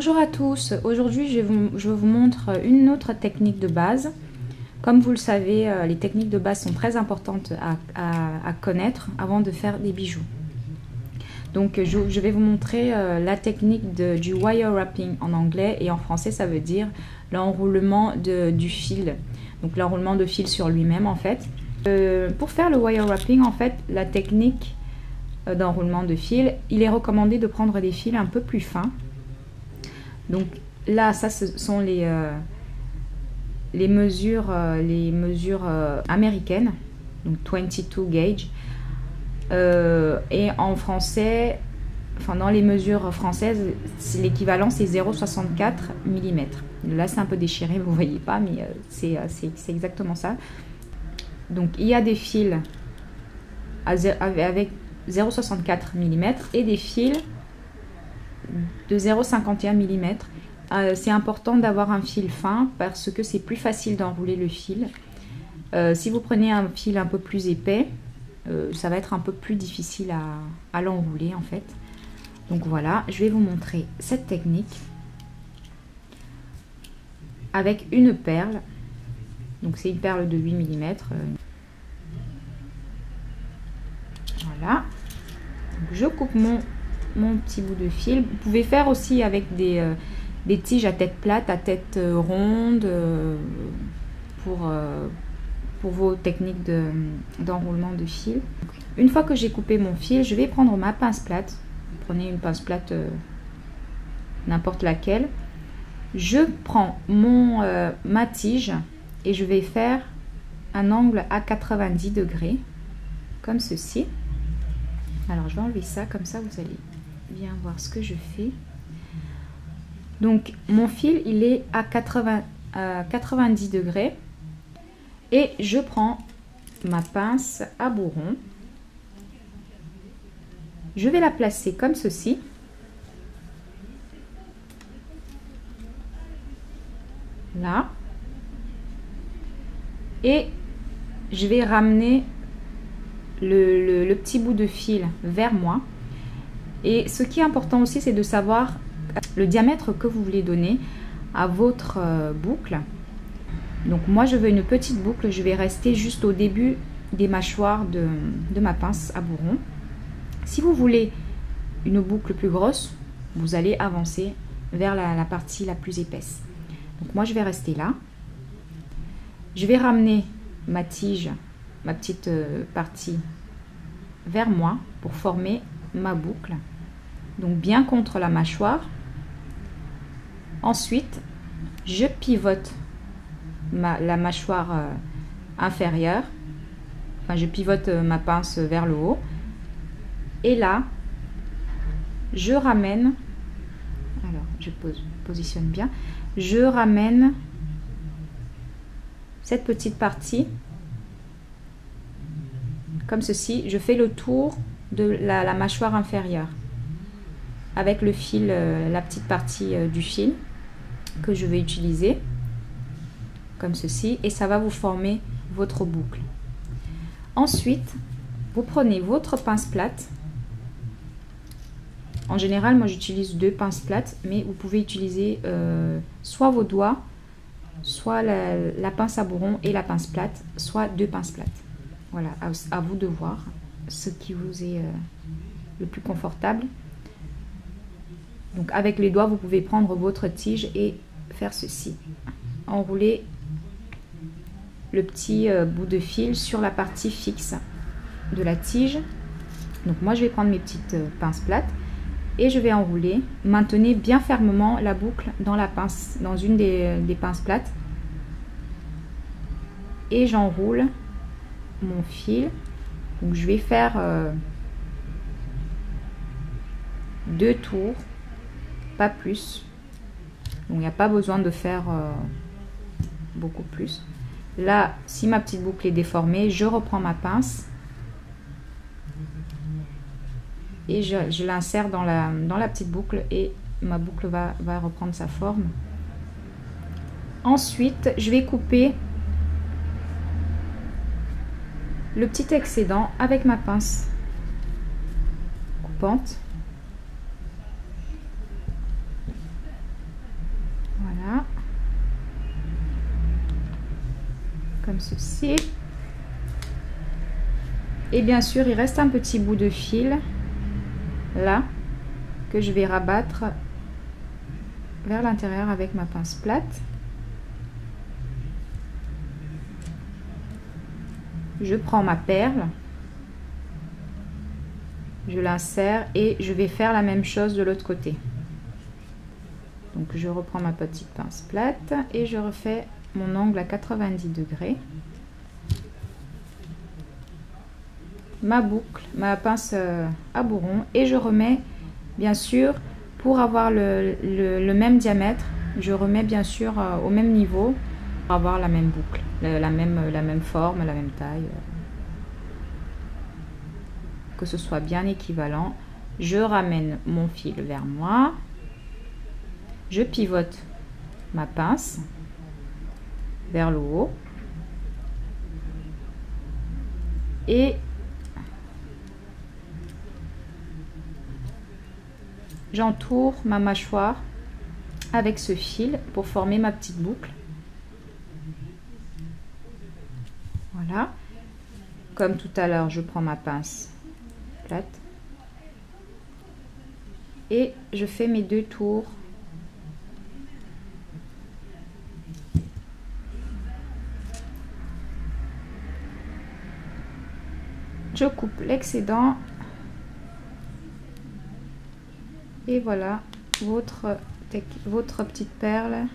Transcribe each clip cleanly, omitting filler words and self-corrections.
Bonjour à tous, aujourd'hui je vous montre une autre technique de base. Comme vous le savez, les techniques de base sont très importantes à connaître avant de faire des bijoux. Donc je vais vous montrer la technique du wire wrapping en anglais, et en français ça veut dire l'enroulement du fil. Donc l'enroulement de fil sur lui-même en fait. Pour faire le wire wrapping, en fait, la technique d'enroulement de fil, il est recommandé de prendre des fils un peu plus fins. Donc là, ça ce sont les mesures américaines, donc 22 gauge. Et en français, enfin dans les mesures françaises, l'équivalent c'est 0,64 mm. Là c'est un peu déchiré, vous voyez pas, mais c'est exactement ça. Donc il y a des fils avec 0,64 mm et des fils de 0,51 mm. C'est important d'avoir un fil fin parce que c'est plus facile d'enrouler le fil. Si vous prenez un fil un peu plus épais, ça va être un peu plus difficile à l'enrouler en fait. Donc voilà, je vais vous montrer cette technique avec une perle. Donc c'est une perle de 8 mm. Voilà. Donc je coupe mon petit bout de fil. Vous pouvez faire aussi avec des tiges à tête plate, à tête ronde, pour vos techniques d'enroulement de fil. Une fois que j'ai coupé mon fil, je vais prendre ma pince plate. Vous prenez une pince plate n'importe laquelle. Je prends ma tige et je vais faire un angle à 90 degrés, comme ceci. Alors je vais enlever ça, comme ça vous allez bien voir ce que je fais. Donc mon fil il est à 90 degrés et je prends ma pince à bourron. Je vais la placer comme ceci. Là. Et je vais ramener le petit bout de fil vers moi. Et ce qui est important aussi, c'est de savoir le diamètre que vous voulez donner à votre boucle. Donc moi je veux une petite boucle, je vais rester juste au début des mâchoires de ma pince à bourron. Si vous voulez une boucle plus grosse, vous allez avancer vers la partie la plus épaisse. Donc moi je vais rester là. Je vais ramener ma tige, ma petite partie vers moi pour former ma boucle. Donc bien contre la mâchoire. Ensuite, je pivote la mâchoire inférieure. Enfin, je pivote ma pince vers le haut. Et là, je ramène. Alors, je positionne bien. Je ramène cette petite partie comme ceci. Je fais le tour de la mâchoire inférieure avec le fil, la petite partie du fil que je vais utiliser comme ceci, et ça va vous former votre boucle. Ensuite, vous prenez votre pince plate. En général, moi j'utilise 2 pinces plates, mais vous pouvez utiliser soit vos doigts, soit la pince à bourron et la pince plate, soit 2 pinces plates. Voilà, à vous de voir ce qui vous est le plus confortable. Donc avec les doigts, vous pouvez prendre votre tige et faire ceci. Enrouler le petit bout de fil sur la partie fixe de la tige. Donc moi je vais prendre mes petites pinces plates et je vais enrouler. Maintenez bien fermement la boucle dans la pince, dans une des pinces plates, et j'enroule mon fil. Donc je vais faire 2 tours, pas plus. Donc il n'y a pas besoin de faire beaucoup plus. Là, si ma petite boucle est déformée, je reprends ma pince et je l'insère dans la petite boucle, et ma boucle va reprendre sa forme. Ensuite, je vais couper le petit excédent avec ma pince coupante. comme ceci. Et bien sûr, il reste un petit bout de fil là que je vais rabattre vers l'intérieur avec ma pince plate. Je prends ma perle, je l'insère et je vais faire la même chose de l'autre côté. Donc je reprends ma petite pince plate et je refais mon angle à 90 degrés. Ma boucle, ma pince à bourron, et je remets bien sûr, pour avoir le même diamètre, je remets bien sûr au même niveau pour avoir la même boucle, la même forme, la même taille, que ce soit bien équivalent. Je ramène mon fil vers moi, je pivote ma pince vers le haut et j'entoure ma mâchoire avec ce fil pour former ma petite boucle. Voilà. Comme tout à l'heure, je prends ma pince plate et je fais mes 2 tours. Je coupe l'excédent. Et voilà, votre petite perle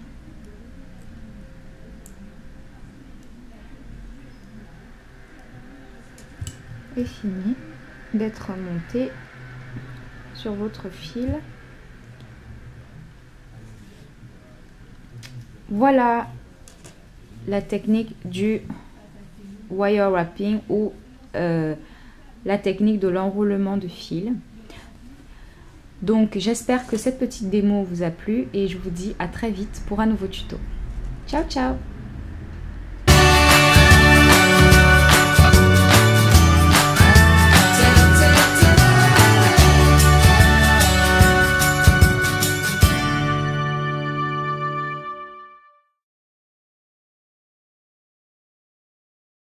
est finie d'être montée sur votre fil. Voilà la technique du wire wrapping ou la technique de l'enroulement de fil. Donc j'espère que cette petite démo vous a plu et je vous dis à très vite pour un nouveau tuto. Ciao ciao!